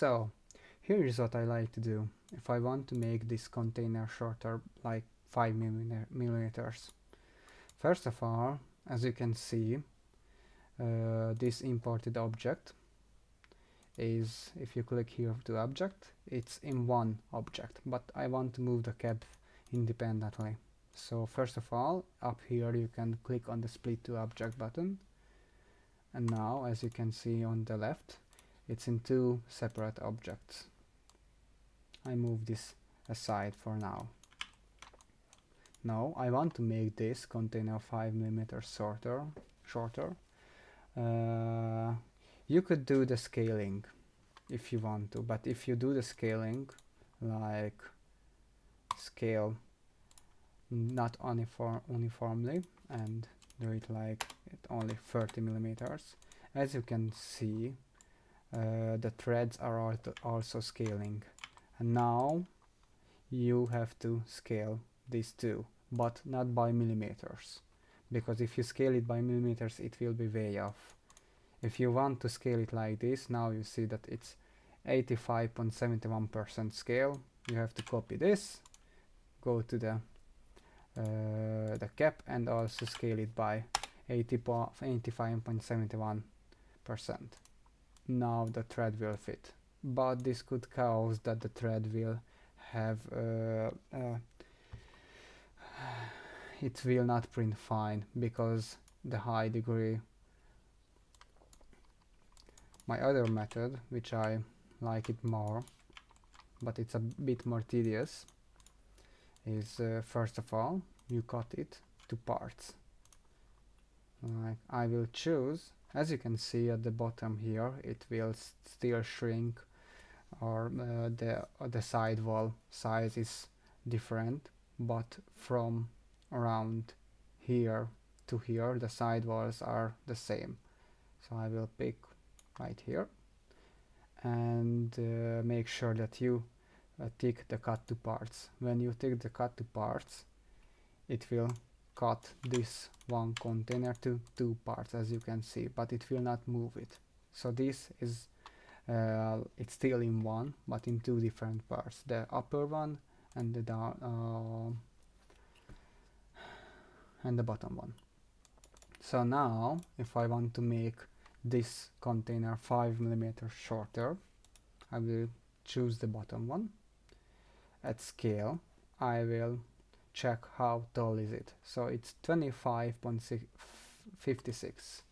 So here is what I like to do if I want to make this container shorter, like 5 millimeters. First of all, as you can see, this imported object is, if you click here to object, it's in one object, but I want to move the cap independently. So first of all, up here you can click on the split to object button, and now as you can see on the left, it's in two separate objects. I move this aside for now. Now I want to make this container 5 millimeters shorter. You could do the scaling if you want to, but if you do the scaling, like scale not uniformly and do it like only 30 millimeters, as you can see, the threads are also scaling, and now you have to scale these two, but not by millimeters, because if you scale it by millimeters it will be way off. If you want to scale it like this, now you see that it's 85.71% scale. You have to copy this, go to the cap, and also scale it by 85.71%. Now the thread will fit, but this could cause that the thread will have it will not print fine because the high degree. My other method, which I like it more, but it's a bit more tedious, is first of all you cut it to parts. Like I will choose, as you can see at the bottom here, it will still shrink, or the sidewall size is different, but from around here to here the sidewalls are the same. So I will pick right here and make sure that you tick the cut to parts. When you tick the cut to parts, it will cut this one container to two parts, as you can see, but it will not move it. So this is it's still in one, but in two different parts, the upper one and the down and the bottom one. So now if I want to make this container 5 millimeters shorter, I will choose the bottom one. At scale, I will check how tall is it. So it's 25.56,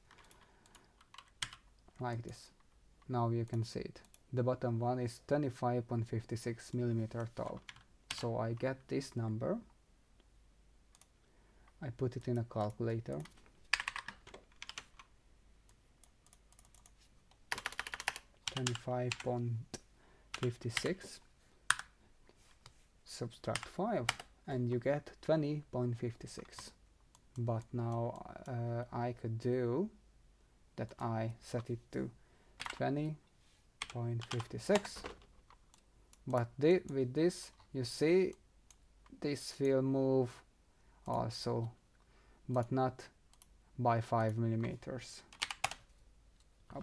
like this. Now you can see it. The bottom one is 25.56 millimeter tall. So I get this number. I put it in a calculator. 25.56, subtract 5, and you get 20.56. But now I could do that. I set it to 20.56, but with this, you see, this will move also, but not by 5 millimeters. Oh,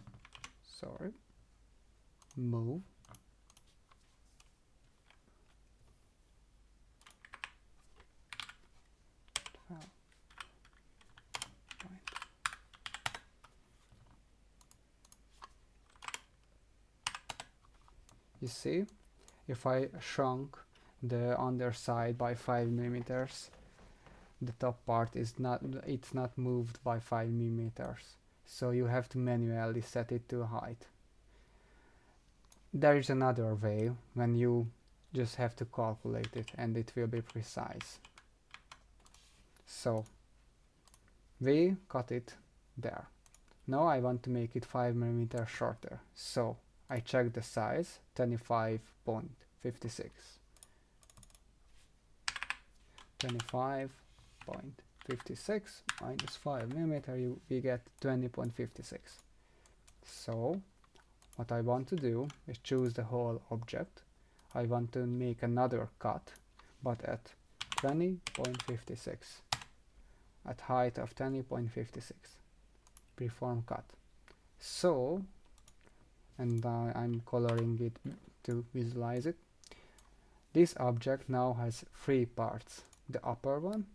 sorry. Move. You see, if I shrunk the underside by 5 millimeters, the top part is not, it's not moved by 5 millimeters. So you have to manually set it to height. There is another way when you just have to calculate it and it will be precise. So we cut it there. Now I want to make it 5 millimeters shorter. So I check the size, 25.56. 25.56 minus 5 millimeter, we get 20.56. So what I want to do is choose the whole object. I want to make another cut, but at 20.56, at height of 20.56. Perform cut. So and I'm coloring it to visualize it. This object now has three parts: the upper one,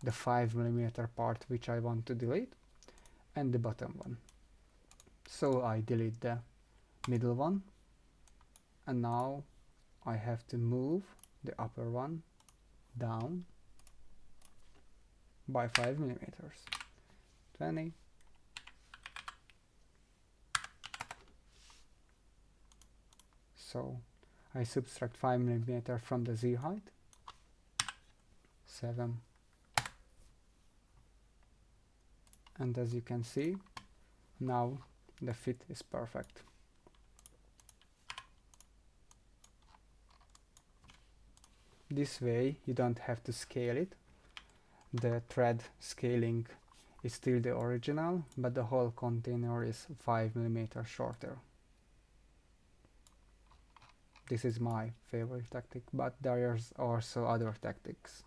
the 5mm part which I want to delete, and the bottom one. So I delete the middle one, and now I have to move the upper one down by 5mm. 20. So I subtract 5mm from the Z height. 7. And as you can see, now the fit is perfect. This way you don't have to scale it. The thread scaling is still the original, but the whole container is 5mm shorter. This is my favorite tactic, but there are also other tactics.